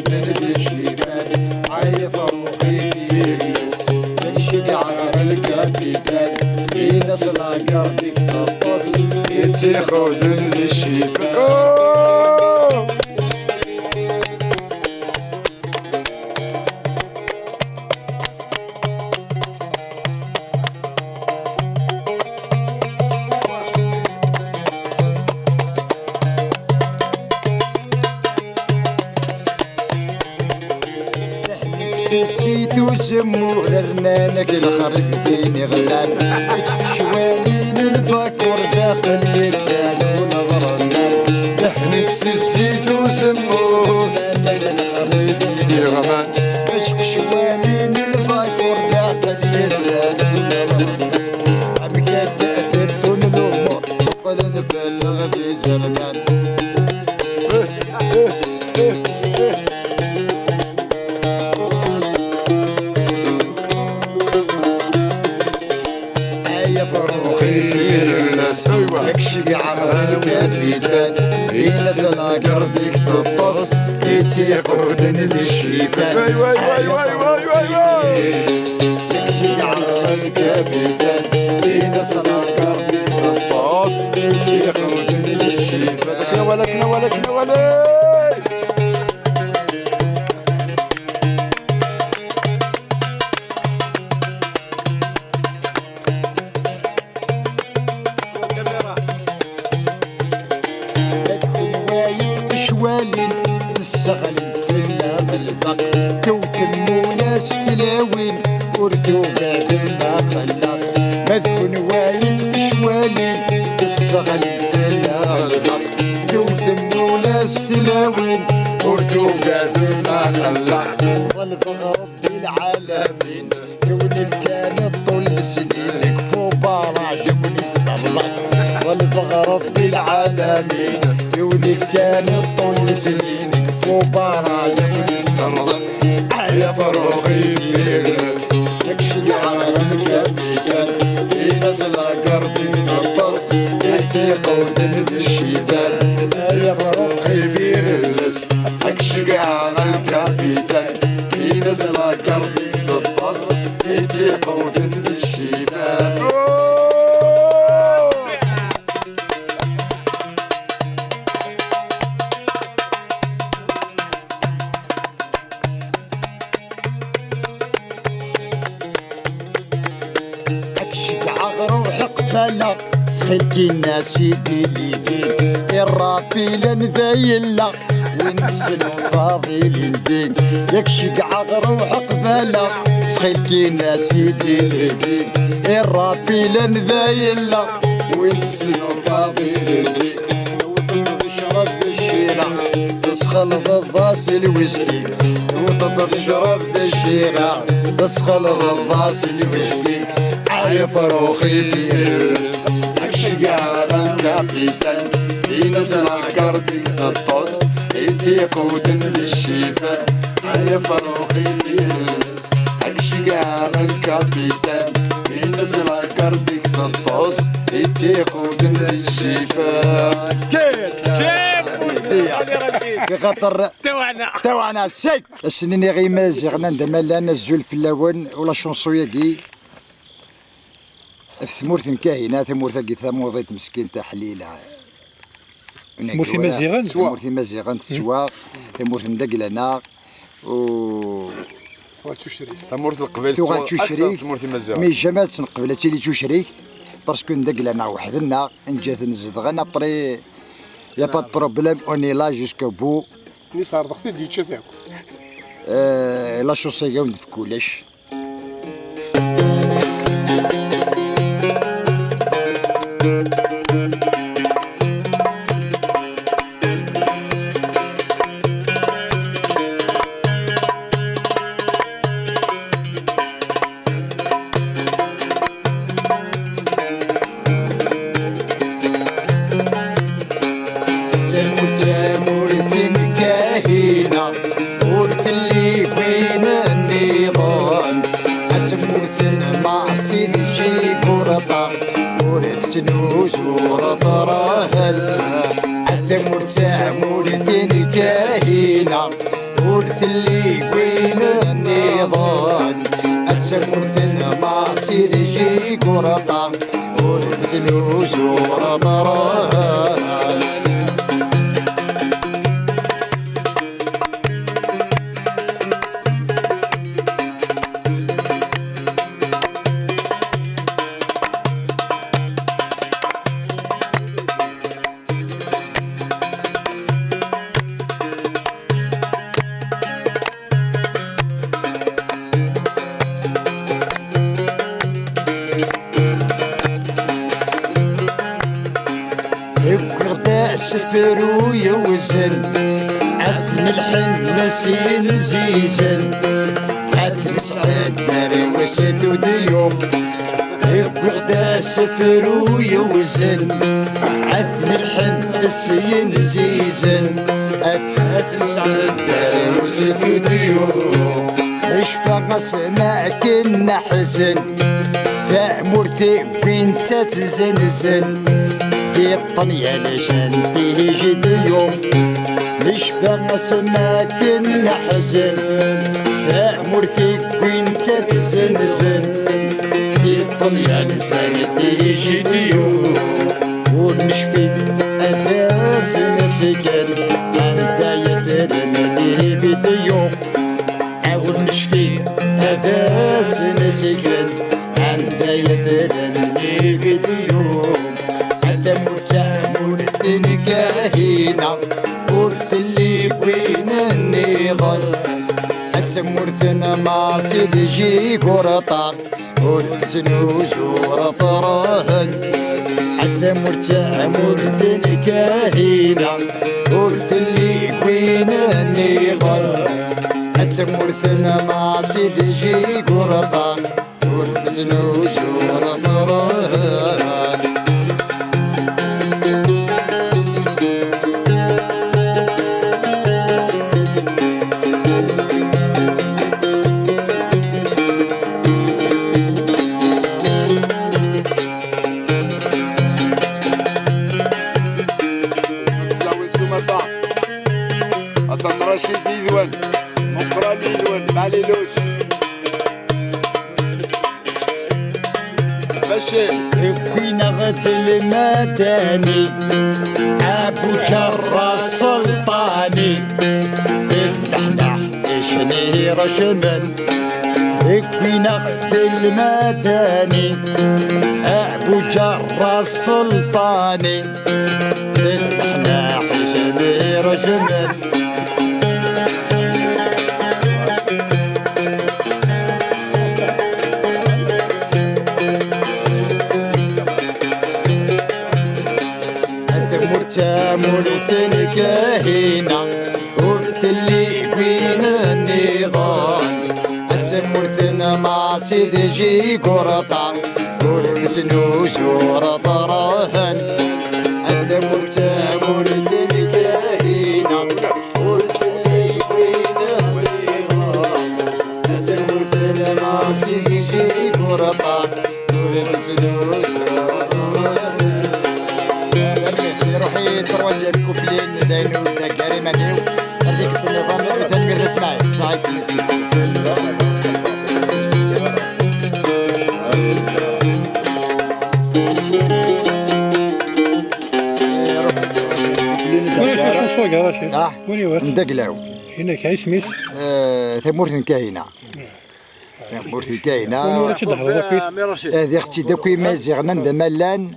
ندي الشيبان عايف روحي في الناس يكشق عغر الكابيتان في ناس لاقردك تطص يتيخد ندي الشيبان سيت وجمو لرنانك الخرق ديني غلان شوالين الباكور داخل يدان ونظرنا نحنك سيت وجمو لرنانك الخرق ديني غلان شوالين الباكور داخل يدان ونظرنا عم كاتب ونلومو شقل نفل غدي زرقان فروخي في الناس يكشق عمر الكابيتان في ناس لاقردك تطص يتيقود ندي الشيبان يكشق عمر الكابيتان في ناس لاقردك تطص يتيقود ندي الشيبان ولكن شوالين الصغل في اللام البق كوتم وناس تلاوين ورثو باب ما خلاق مذهون وايد شوالين الصغل في اللام البق كوتم وناس تلاوين ورثو باب ما خلاق والبغى ربي العالمين كوني في كانت طول سنينك فوق راجبني استغلق والبغى ربي العالمين يوني كان طول سنينك فوق راجبني استغلق يا فروخي في الناس يكشي على الكابيتان في ناس لاقردك تطص يتيقود ندي الشيبان يا فروخي في الناس يكشي على الكابيتان في ناس لاقردك تطص يتيقود ندي الشيبان روح قبالة سخلتي الناس يديلين الرابي لنذيلا ونتسلو فاضلين دين يكشق عغروح قبالة سخلتي الناس يديلين الرابي لنذيلا ونتسلو فاضلين دين تشرب الشيرة تسخل ضاس الويسكي تشرب الشيرة تسخل ضاس الويسكي يا فروخي في الناس يكشق على الكابيتان في ناس لاقردك تطص يتيقود ندي الشيفان يا فروخي في الناس يكشق على الكابيتان في ناس لاقردك تطص يتيقود ندي الشيفان كيف خاطر توعنا السيك السنين غيما زغنا ندما لنا الزول في اللون ولا شونسوياكي في ثمورث كاينه ثمورث كي ثموضيت مسكين تاع حليله ثمورث مزيغان ثمورث مزيغان تسوا ثمورث مدقلنا و تشريك ثمورث القبيل ثمورث مزيغان مي جامات نقبل تيلي تشريك باسكو ندقلنا وحدنا نجات نزدغنا بري يا با دو بروبليم اوني لا جوسكو بو ني صار ضغطي دي تشافيك لا شوسي كاع في كلش نوزور ثراهل حتى مرتاح مولثين كاهينا ورث اللي وين النضال أتسمرثن ما سيد جي قرطا ورث سنوز ورطران سفر ويوزن عثن الحن سين زيزن عثن سعد دار وسد وديوم يقعد سفر ويوزن عثن الحن سين زيزن عثن سعد دار وسد وديوم اشفق سماك النحزن ثامرتي وين تتزنزن الطنية لشان تيجي اليوم نشفى سماك نحزن ثامر فيك وين تتزنزن الطنية لشان تيجي اليوم ونشفي أثاث مسكن عند يفرن لي بديوم عاود نشفي أثاث مسكن عند يفرن لي بديوم مرت كاهينا ورث اللي وين النضال أتسمرثنا ما سيد جي قرطا ورث سنوز ورطرهن حتى مرت كاهينا ورث اللي وين النضال أتسمرثنا ما سيد جي قرطا ورث سنوز ورطرهن رشيد يذون مقران يذون معليلوش بشير كوين غد المدني ابو شر السلطاني الدحدح شني رشمن كوين غد المدني ابو جر السلطاني الدحدح شني رشمن مرثن كاهينا ورث اللي وين النضال أتسمرثن ما سيد جي قرطا ورث سنوز ورطرهن مرثن كاهينا ورث اللي وين النضال أتسمرثن ما سيد جي قرطا ورث سنوز روحي تروج الكوبلين داينو دا كريمانيو هذيك النظام تنمير اسمعي صعيد نفسي وين يورث؟ ندقلاو هنا كاين سميت ثمورث كاينه ثمورث كاينه هذه اختي داكوي مازيغنا ندملان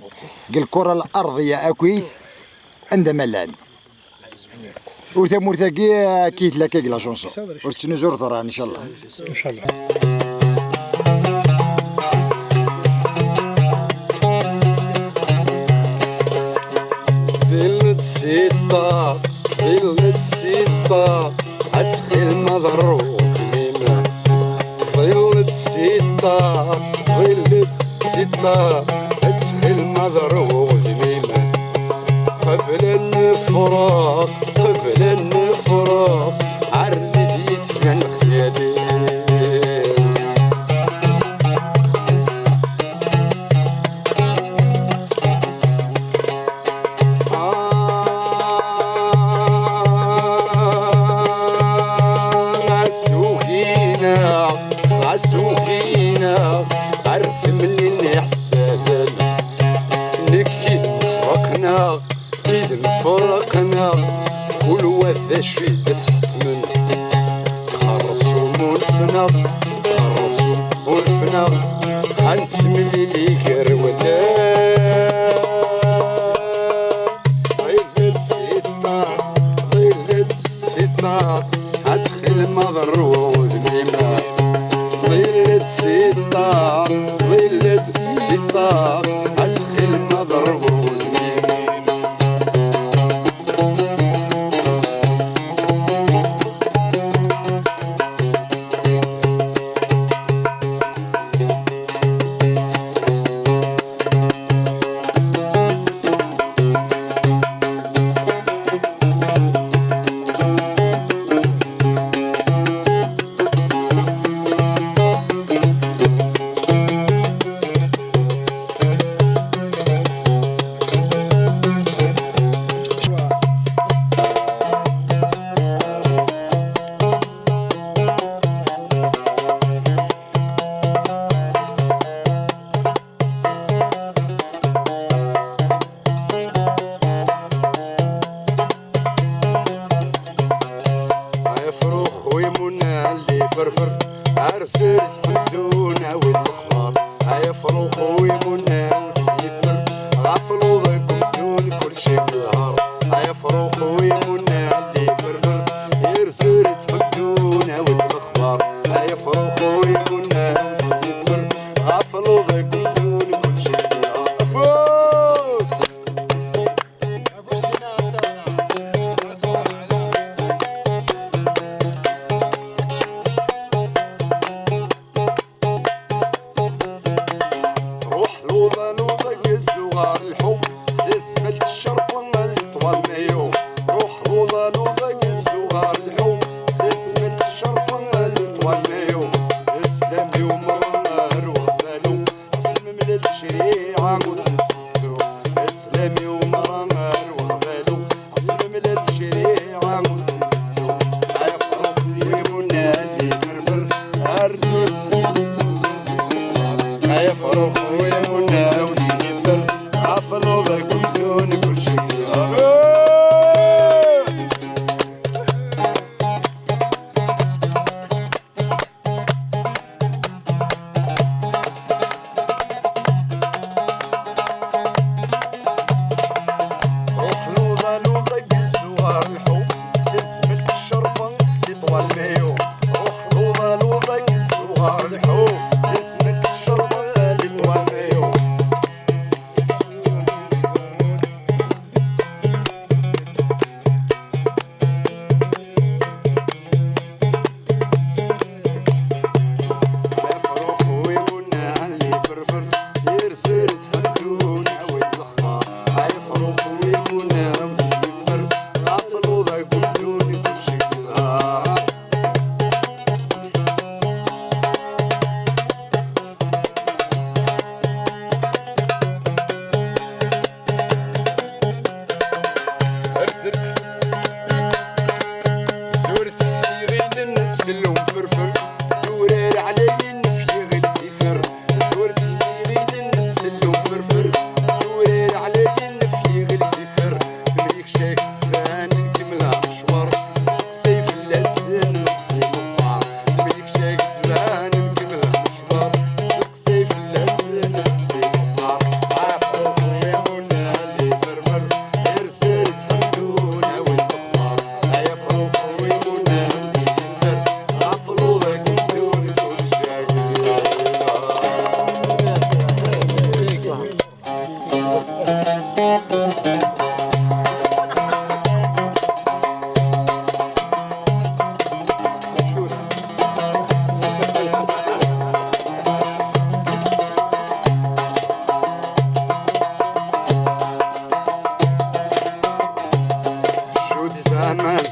الكره الارضيه اكويث عندما لان وثمور ثاقي كيت لك لا شونسون ورتنزور ثران ان شاء الله ان شاء الله ظلت سيطة أتخيل مضروب ميمة ظلت سيطة أتخيل مضروب ميمة قبل النفراق عرفت يتسمع الخيالي إذا سحتمن خرصو مولفنا خرصو مولفنا هنتملي لي كرولا ضيلت ستار ضيلت ستار هتخل مضروب بما ضيلت ستار ضيلت ستار هتخل مضروب فرفر عرسل حمدونا والخبار هيا فروخ ويمنا وتسيفر غفلوا ضيكم دون كل شي بالهار هيا فروخ ويمنا اللي فرفر يرسل حمدونا والخبار هيا فروخ ويمنا وتسيفر غفلوا ضيكم دون كل شي بالهار فوز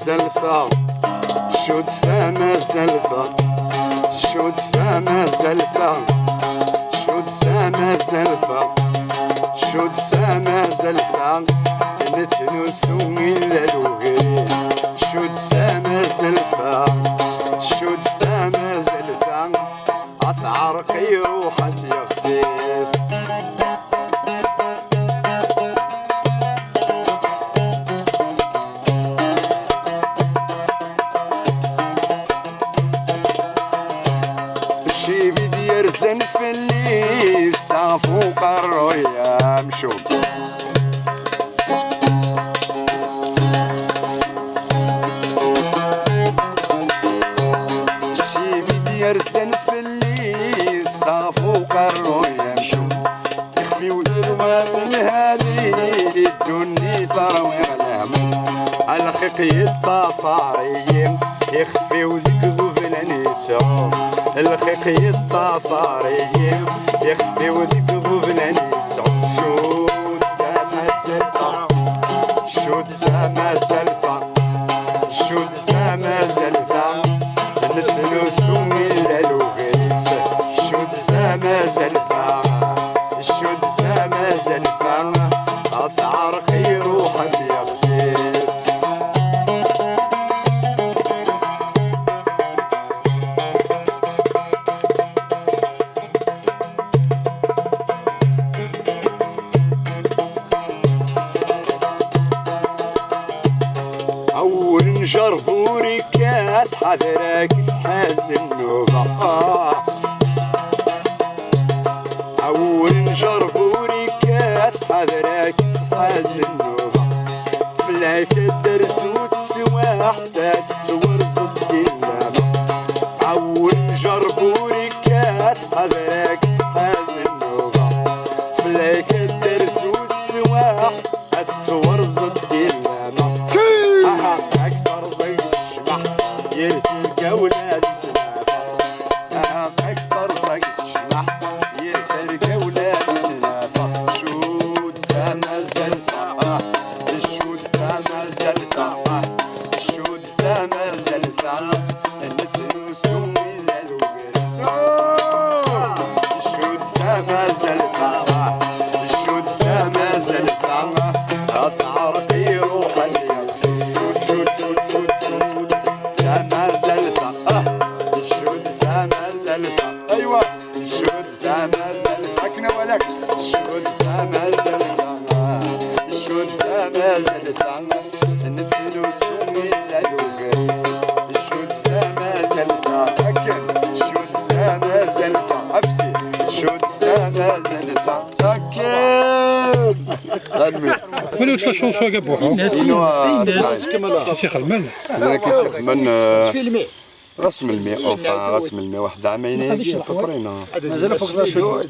زلفة شود سما زلفة شود سما زلفة شود سما زلفة شود سما زلفة نتنسو إلا الوغيس شود سما زلفة شود سما زلفة عثعرقي روحة يخبيس يرزن في الليل فوق الرؤيا مشو يرزن في الليل فوق الرؤيا مشو يخفي ودروات هذه الدنيا ثروي غلام على خقي الطفاريم يخفي وذيك غفلان يتعوم الخقي الطفاريم يخفي وذيك غفلان يتعوم شود ثما زلفة شود ثما زلفة شود ثما زلفة نسلو سومي للوغيس شود ثما زلفة شود ثما زلفة أثعر خير حسيغفيس أول نجربوري كاس حذرك حاز النوبة أول نجربوري كاس حذرك حاز النوبة فلاك الدرس وتسواح تتورز الدلامة أول نجربوري كاس حذرك حاز النوبة فلاك الدرس وتسواح تتورز الدلامة أكثر زي الشبح يرتلقى ولاد سلافة أكثر زي الشبح يرتلقى ولاد سلافة شود ثما زلفة الشود ثما زلفة الشود ثما زلفة نتنسو من الوقت الشود ثما زلفة الشود ثما زلفة أثعر قيرو حزين شود ثما زلفة الشود ثما زلفة أيوة الشود ثما زلفة كنا ولك الشود ثما زلفة الشود ثما زلفة نتلو سومي للوغيس الشود ثما زلفة أكل الشود ثما زلفة أفسي الشود ثما زلفة أكل غنمي وين وصل الشونسوا قبوها؟ شيخ المال انا كنت خدمن رسم الماء رسم الماء واحد عامين هادي بقرينا مازال فوق شنو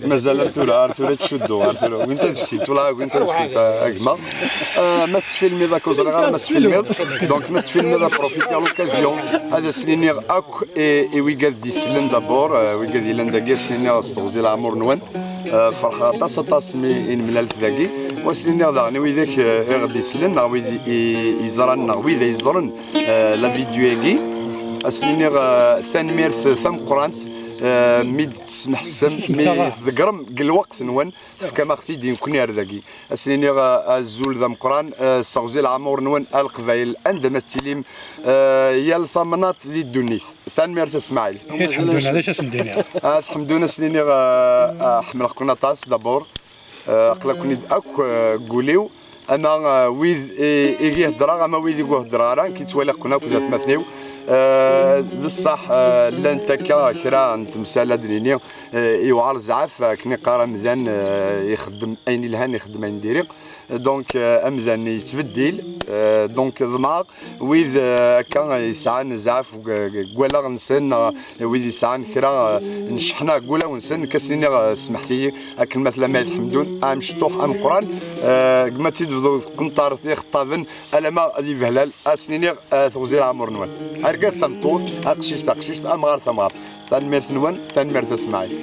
مازال تولا تشدو وانت تفسيت ولا وانت تفسيت اكما ما تفيلمي ذاك وزرغال ما تفيلمي دونك ما تفيلمي ذا بروفيتي لوكازيون هذا سنينيغ اك اي ويغاد دي سلن دابور ويغاد يلان داكي سنينيغ استوزي العمر نوان فرحه طاس من الف ذاكي وسنينيغ ذا ويذاك غادي يسلن ويذ يزرن ويذ يزرن لا فيديو أسنينيغ ثان ميرث ثم قرانت ميد تسمح السم مي ذكرم قل وقت نوان فكما ختي دين كنير ذاكي أسنينيغ الزول ذا مقران صغزي العمور نوان القبايل عندما استليم يال ثمنات ذي الدنيث ثان ميرث اسماعيل الحمد لله اش ندير الحمد لله سنينيغ حمل قناطاس دابور أقلا كنيد أك قوليو أنا ويذ إيجي هدرا أما ويذ يقول هدرا كي توالي كنا كذا ثمثنيو ذي الصح لان تكا كرا نتمسالا دنيني يوعر زعاف كني قارا مذان يخدم اين الهان يخدم اين ديريق دونك امذان يتبدل دونك ضماق ويذ كان يسعان زعاف قوالا نسن ويذ يسعان كرا نشحنا قوالا ونسن كسنيني سمحتي اكل مثلا ما يتحمدون ام شطوح ام قران كما تيدفضو قنطار خطابن الا ما ذي فهلال اسنيني تغزير عمر نوان أرجع سنتوس أقشيش أمغار ثمار ثان ميرث نوان ثان ميرث اسماعيل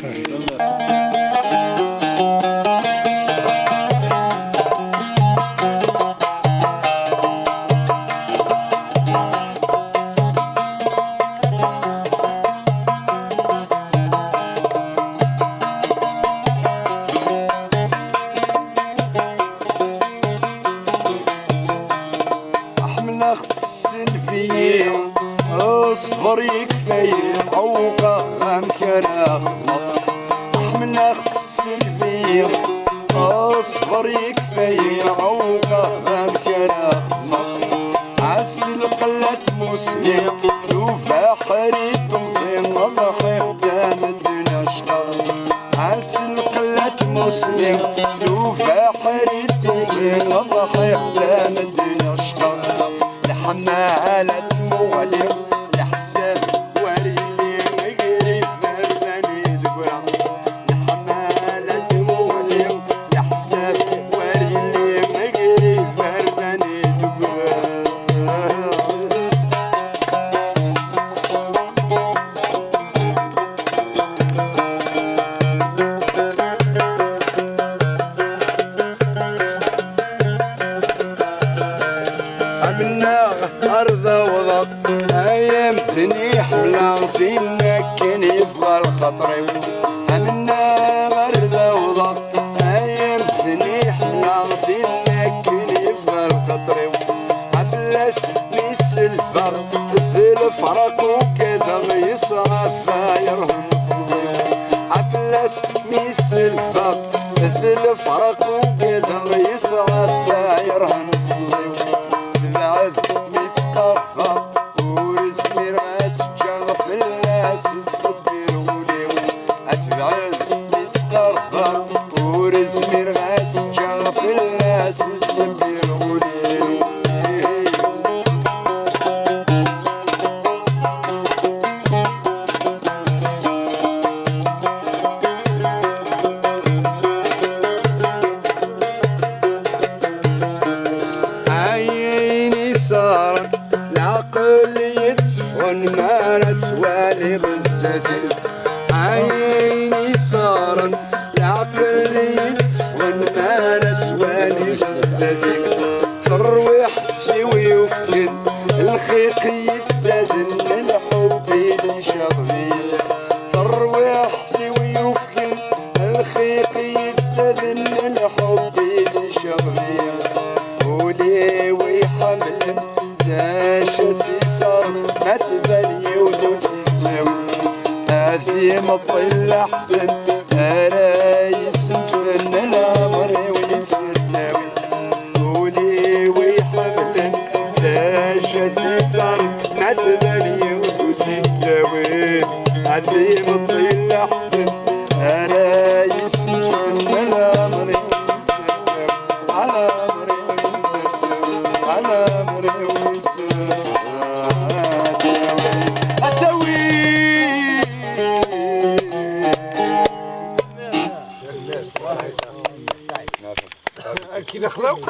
أحمل أخت السلفية اصبر يكفي عوقة غامكنا خمط احمل اخت السلفية اصبر يكفي عوقة غامكنا خمط عسل قلت مسلم ذو فاحري تمصين نضحي قدام الدنيا شخص ولي توفى حريتي زين وضحي حلام الدنيا شطر الحمالة مولي الحساب وريلي مقري فرداني دقرا الحمالة مولي الحساب وريلي مقري فرداني دقرا عملنا أرض وضغط أيام دني حملان فينا كان يفضل خطري عملنا أرض وضغط أيام دني حملان فينا كان يفضل خطري عفلاس ميس الفر الفرق وكذا يصرف يرهم فوزي عفلاس ميس الفر الفرق وكذا يصرف يرهم فوزي العذ متقرب ورزمي راتجا في الناس تصبر وليو أفعال متقرب ورزمي راتجا في الناس تصبر وليو صار العقل يتصفن ما نتوالي بالزفل عيني صار العقل يتصفن ما نتوالي بالزفل في الروح شوي وفكن الخيق يتزادن الحب يزي شغبي في الروح شوي وفكن الخيق يتزادن الحب يزي شغبي ولي ويحمل داش سيسار مثبل يوزوتي تساوي هذي مطل أحسن رايس تفن الأمر ويتناوي ولي ويحمل داش سيسار مثبل يوزوتي تساوي هذي مطل أحسن رايس تفن الأمر ويتناوي على على أمري أسوي كي نخلق